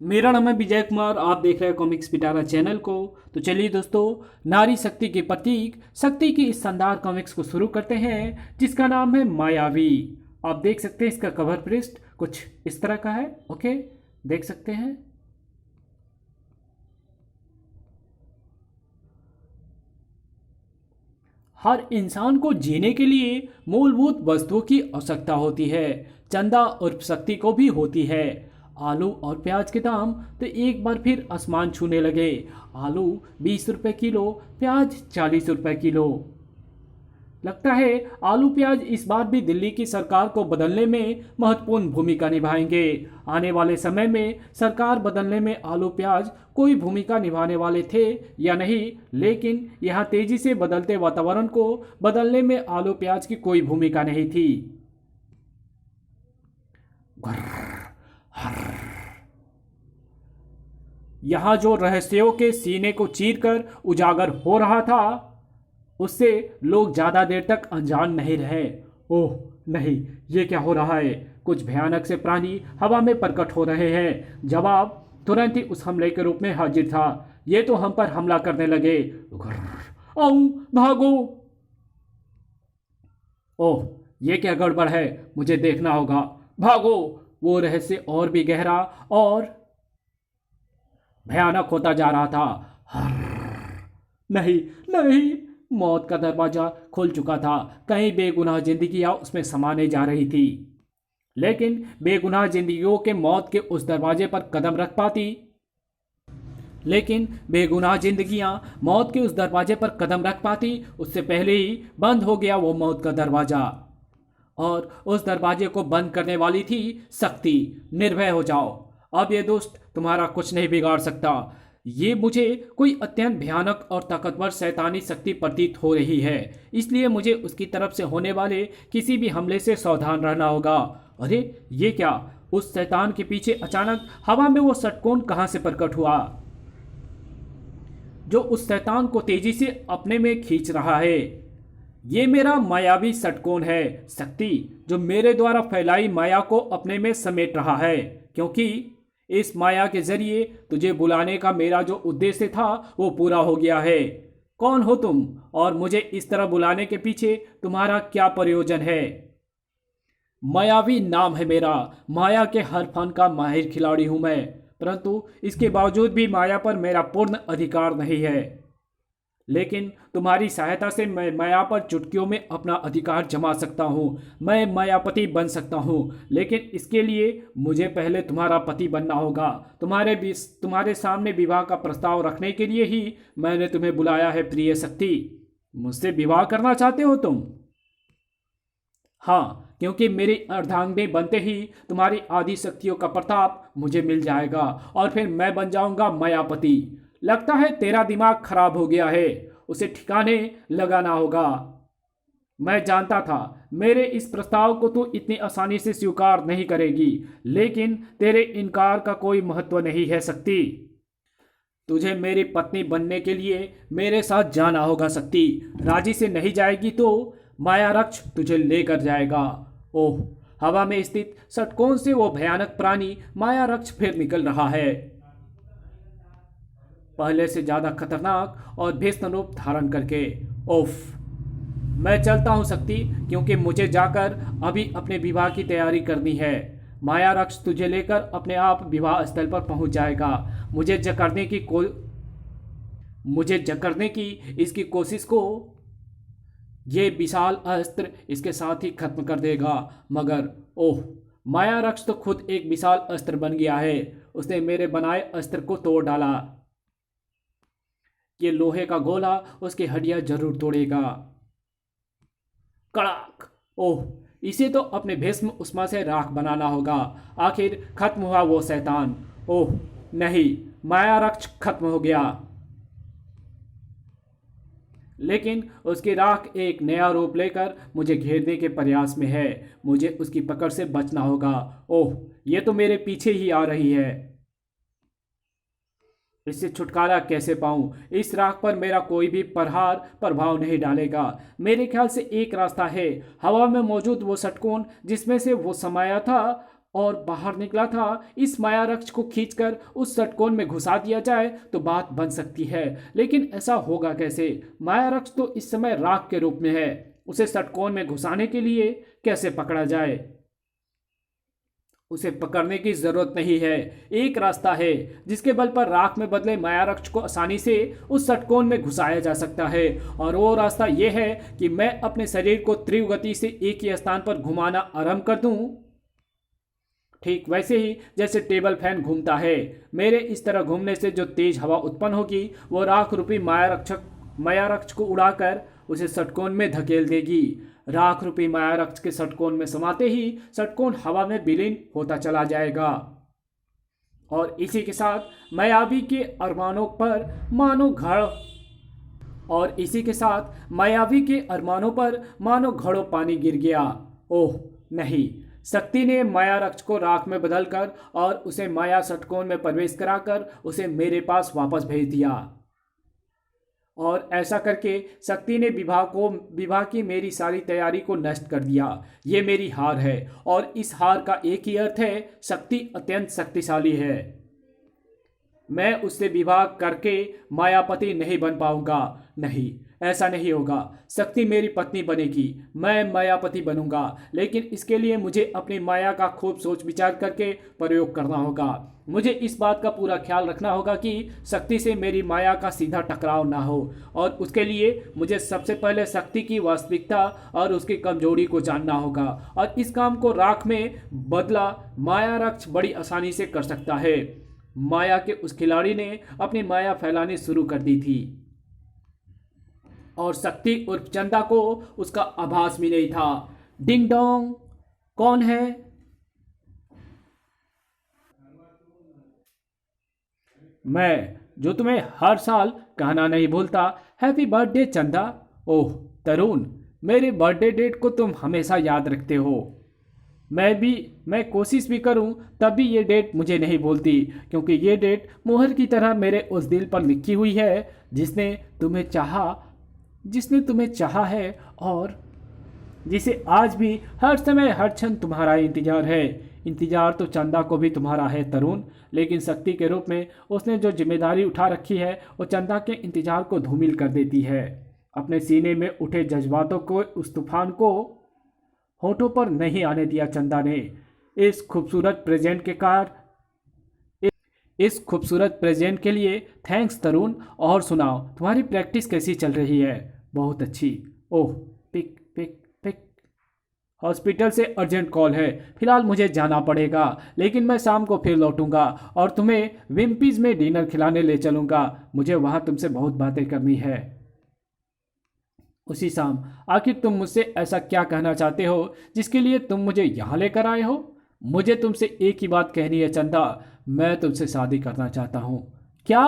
मेरा नाम है विजय कुमार। आप देख रहे हैं कॉमिक्स पिटारा चैनल को। तो चलिए दोस्तों, नारी शक्ति के प्रतीक शक्ति की इस शानदार कॉमिक्स को शुरू करते हैं, जिसका नाम है मायावी। आप देख सकते हैं इसका कवर पृष्ठ कुछ इस तरह का है। ओके, देख सकते हैं। हर इंसान को जीने के लिए मूलभूत वस्तुओं की आवश्यकता होती है। चंदा और शक्ति को भी होती है। आलू और प्याज के दाम तो एक बार फिर आसमान छूने लगे। आलू 20 रुपये किलो, प्याज 40 रुपये किलो। लगता है आलू प्याज इस बार भी दिल्ली की सरकार को बदलने में महत्वपूर्ण भूमिका निभाएंगे। आने वाले समय में सरकार बदलने में आलू प्याज कोई भूमिका निभाने वाले थे या नहीं, लेकिन यहाँ तेजी से बदलते वातावरण को बदलने में आलू प्याज की कोई भूमिका नहीं थी। यहाँ जो रहस्यों के सीने को चीरकर उजागर हो रहा था, उससे लोग ज्यादा देर तक अनजान नहीं रहे। ओह नहीं, ये क्या हो रहा है? कुछ भयानक से प्राणी हवा में प्रकट हो रहे हैं। जवाब तुरंत ही उस हमले के रूप में हाजिर था। ये तो हम पर हमला करने लगे। आओ, भागो। ओह, ये क्या गड़बड़ है? मुझे देखना होगा। भागो। वो रहस्य और भी गहरा और भयानक होता जा रहा था। नहीं, नहीं, मौत का दरवाजा खुल चुका था। कई बेगुनाह जिंदगियां उसमें समाने जा रही थी, लेकिन बेगुनाह जिंदगियों के मौत के उस दरवाजे पर कदम रख पाती लेकिन बेगुनाह जिंदगियां मौत के उस दरवाजे पर कदम रख पाती उससे पहले ही बंद हो गया वो मौत का दरवाजा। और उस दरवाजे को बंद करने वाली थी शक्ति। निर्भय हो जाओ, अब ये दोस्त तुम्हारा कुछ नहीं बिगाड़ सकता। ये मुझे कोई अत्यंत भयानक और ताकतवर शैतानी शक्ति प्रतीत हो रही है, इसलिए मुझे उसकी तरफ से होने वाले किसी भी हमले से सावधान रहना होगा। अरे ये क्या? उस शैतान के पीछे अचानक हवा में वो षटकोण कहां से प्रकट हुआ, जो उस शैतान को तेजी से अपने में खींच रहा है? ये मेरा मायावी षटकोण है, शक्ति जो मेरे द्वारा फैलाई माया को अपने में समेट रहा है, क्योंकि इस माया के जरिए तुझे बुलाने का मेरा जो उद्देश्य था वो पूरा हो गया है। कौन हो तुम और मुझे इस तरह बुलाने के पीछे तुम्हारा क्या प्रयोजन है? मायावी नाम है मेरा। माया के हर फन का माहिर खिलाड़ी हूं मैं, परंतु इसके बावजूद भी माया पर मेरा पूर्ण अधिकार नहीं है। लेकिन तुम्हारी सहायता से मैं माया पर चुटकियों में अपना अधिकार जमा सकता हूँ। मैं मायापति बन सकता हूँ, लेकिन इसके लिए मुझे पहले तुम्हारा पति बनना होगा। तुम्हारे सामने विवाह का प्रस्ताव रखने के लिए ही मैंने तुम्हें बुलाया है प्रिय शक्ति। मुझसे विवाह करना चाहते हो तुम? हाँ, क्योंकि मेरी अर्धांगिनी बनते ही तुम्हारी आदि शक्तियों का प्रताप मुझे मिल जाएगा और फिर मैं बन जाऊंगा मायापति। लगता है तेरा दिमाग खराब हो गया है, उसे ठिकाने लगाना होगा। मैं जानता था मेरे इस प्रस्ताव को तू इतनी आसानी से स्वीकार नहीं करेगी, लेकिन तेरे इनकार का कोई महत्व नहीं है शक्ति। तुझे मेरी पत्नी बनने के लिए मेरे साथ जाना होगा शक्ति। राजी से नहीं जाएगी तो माया रक्ष तुझे लेकर जाएगा। ओह, हवा में स्थित षटकोण से वो भयानक प्राणी माया रक्ष फिर निकल रहा है, पहले से ज्यादा खतरनाक और भीषण रूप धारण करके। ओफ, मैं चलता हूं शक्ति, क्योंकि मुझे जाकर अभी अपने विवाह की तैयारी करनी है। माया रक्ष तुझे लेकर अपने आप विवाह स्थल पर पहुंच जाएगा। मुझे जकड़ने की इसकी कोशिश को ये विशाल अस्त्र इसके साथ ही खत्म कर देगा। मगर ओह, माया रक्ष तो खुद एक विशाल अस्त्र बन गया है। उसने मेरे बनाए अस्त्र को तोड़ डाला। ये लोहे का गोला उसकी हड्डियां जरूर तोड़ेगा। कड़ाक! ओह, इसे तो अपने भस्म उस्मा से राख बनाना होगा। आखिर खत्म हुआ वो शैतान। ओह नहीं, माया रक्ष खत्म हो गया, लेकिन उसकी राख एक नया रूप लेकर मुझे घेरने के प्रयास में है। मुझे उसकी पकड़ से बचना होगा। ओह, ये तो मेरे पीछे ही आ रही है। इससे छुटकारा कैसे पाऊं? इस राख पर मेरा कोई भी प्रभाव नहीं डालेगा। मेरे ख्याल से एक रास्ता है, हवा में मौजूद वो षटकोण जिसमें से वो समाया था और बाहर निकला था। इस माया रक्ष को खींचकर उस षटकोण में घुसा दिया जाए तो बात बन सकती है, लेकिन ऐसा होगा कैसे? माया रक्ष तो इस समय राख के रूप में है। उसे षटकोण में घुसाने के लिए कैसे पकड़ा जाए? उसे पकड़ने की जरूरत नहीं है। एक रास्ता है जिसके बल पर राख में बदले माया रक्ष को आसानी से उस षटकोण में घुसाया जा सकता है, और वो रास्ता यह है कि मैं अपने शरीर को तीव्र गति से एक ही स्थान पर घुमाना आरंभ कर दूं, ठीक वैसे ही जैसे टेबल फैन घूमता है। मेरे इस तरह घूमने से जो तेज हवा उत्पन्न होगी वो राख रूपी माया रक्ष को उड़ाकर उसे षटकोण में धकेल देगी। राख रूपी माया रक्ष के षटकोण में समाते ही षटकोण हवा में विलीन होता चला जाएगा, और इसी के साथ मायावी के अरमानों पर मानो घड़ों पानी गिर गया। ओह नहीं, शक्ति ने माया रक्ष को राख में बदलकर और उसे माया षटकोण में प्रवेश कराकर उसे मेरे पास वापस भेज दिया, और ऐसा करके शक्ति ने विवाह की मेरी सारी तैयारी को नष्ट कर दिया। ये मेरी हार है, और इस हार का एक ही अर्थ है, शक्ति अत्यंत शक्तिशाली है। मैं उससे विवाह करके मायापति नहीं बन पाऊंगा। नहीं, ऐसा नहीं होगा। शक्ति मेरी पत्नी बनेगी, मैं मायापति बनूंगा, लेकिन इसके लिए मुझे अपनी माया का खूब सोच विचार करके प्रयोग करना होगा। मुझे इस बात का पूरा ख्याल रखना होगा कि शक्ति से मेरी माया का सीधा टकराव ना हो, और उसके लिए मुझे सबसे पहले शक्ति की वास्तविकता और उसकी कमजोरी को जानना होगा, और इस काम को राख में बदला माया रक्ष बड़ी आसानी से कर सकता है। माया के उस खिलाड़ी ने अपनी माया फैलानी शुरू कर दी थी, और शक्ति उर्फ चंदा को उसका आभास भी नहीं था। डिंग डोंग, कौन है? मैं, जो तुम्हें हर साल कहना नहीं भूलता, हैप्पी बर्थडे चंदा। ओह तरुण, मेरे बर्थडे डेट को तुम हमेशा याद रखते हो। मैं कोशिश भी करूं तब भी ये डेट मुझे नहीं भूलती, क्योंकि ये डेट मोहर की तरह मेरे उस दिल पर लिखी हुई है जिसने तुम्हें चाहा है, और जिसे आज भी हर समय हर क्षण तुम्हारा इंतजार है। इंतजार तो चंदा को भी तुम्हारा है तरुण, लेकिन शक्ति के रूप में उसने जो जिम्मेदारी उठा रखी है वो चंदा के इंतजार को धूमिल कर देती है। अपने सीने में उठे जज्बातों को, उस तूफान को होठों पर नहीं आने दिया चंदा ने। इस खूबसूरत प्रेजेंट के लिए थैंक्स तरुण। और सुनाओ, तुम्हारी प्रैक्टिस कैसी चल रही है? बहुत अच्छी। ओह, पिक पिक पिक। हॉस्पिटल से अर्जेंट कॉल है, फिलहाल मुझे जाना पड़ेगा, लेकिन मैं शाम को फिर लौटूंगा और तुम्हें विम्पीज में डिनर खिलाने ले चलूंगा। मुझे वहां तुमसे बहुत बातें करनी है। उसी शाम? आखिर तुम मुझसे ऐसा क्या कहना चाहते हो जिसके लिए तुम मुझे यहाँ लेकर आए हो? मुझे तुमसे एक ही बात कहनी है चंदा, मैं तुमसे शादी करना चाहता हूँ। क्या?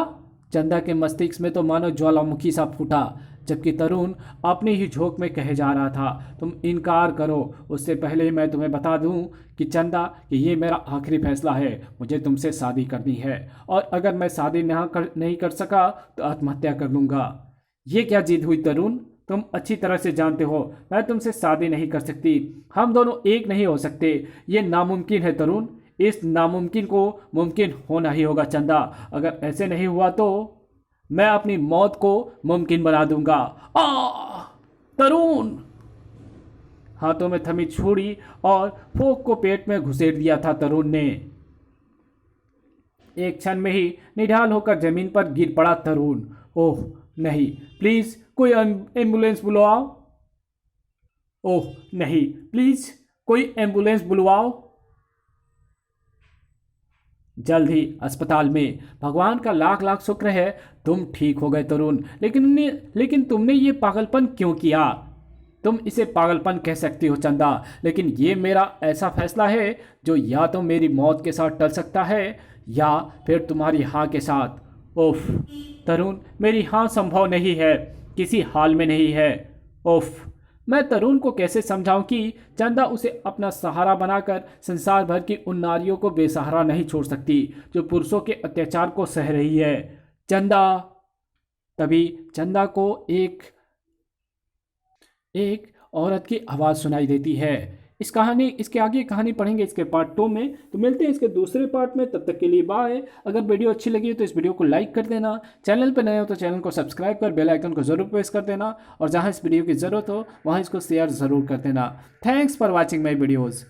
चंदा के मस्तिष्क में तो मानो ज्वालामुखी सा फूटा, जबकि तरुण अपनी ही झोंक में कहे जा रहा था, तुम इनकार करो, उससे पहले ही मैं तुम्हें बता दूं कि चंदा, कि ये मेरा आखिरी फैसला है। मुझे तुमसे शादी करनी है, और अगर मैं शादी नहीं कर सका तो आत्महत्या कर लूँगा। ये क्या जिद हुई तरुण? तुम अच्छी तरह से जानते हो मैं तुमसे शादी नहीं कर सकती। हम दोनों एक नहीं हो सकते, ये नामुमकिन है तरुण। इस नामुमकिन को मुमकिन होना ही होगा चंदा। अगर ऐसे नहीं हुआ तो मैं अपनी मौत को मुमकिन बना दूंगा। तरुण! हाथों में थमी छुरी और फोक को पेट में घुसेड़ दिया था तरुण ने। एक क्षण में ही निढाल होकर जमीन पर गिर पड़ा तरुण। ओह नहीं, प्लीज कोई एम्बुलेंस बुलवाओ। ओह नहीं, प्लीज कोई एम्बुलेंस बुलवाओ। जल्द ही अस्पताल में। भगवान का लाख लाख शुक्र है तुम ठीक हो गए तरुण, लेकिन तुमने ये पागलपन क्यों किया? तुम इसे पागलपन कह सकती हो चंदा, लेकिन ये मेरा ऐसा फैसला है जो या तो मेरी मौत के साथ टल सकता है या फिर तुम्हारी हाँ के साथ। ओफ तरुण, मेरी हाँ संभव नहीं है, किसी हाल में नहीं है। ओफ, मैं तरुण को कैसे समझाऊं कि चंदा उसे अपना सहारा बनाकर संसार भर की उन नारियों को बेसहारा नहीं छोड़ सकती जो पुरुषों के अत्याचार को सह रही है। चंदा! तभी चंदा को एक औरत की आवाज़ सुनाई देती है। इसके आगे कहानी पढ़ेंगे इसके पार्ट 2 में। तो मिलते हैं इसके दूसरे पार्ट में, तब तक के लिए बाय। अगर वीडियो अच्छी लगी तो इस वीडियो को लाइक कर देना, चैनल पर नए हो तो चैनल को सब्सक्राइब कर बेल आइकन को जरूर प्रेस कर देना, और जहां इस वीडियो की ज़रूरत हो वहां इसको शेयर ज़रूर कर देना। Thanks for watching my videos.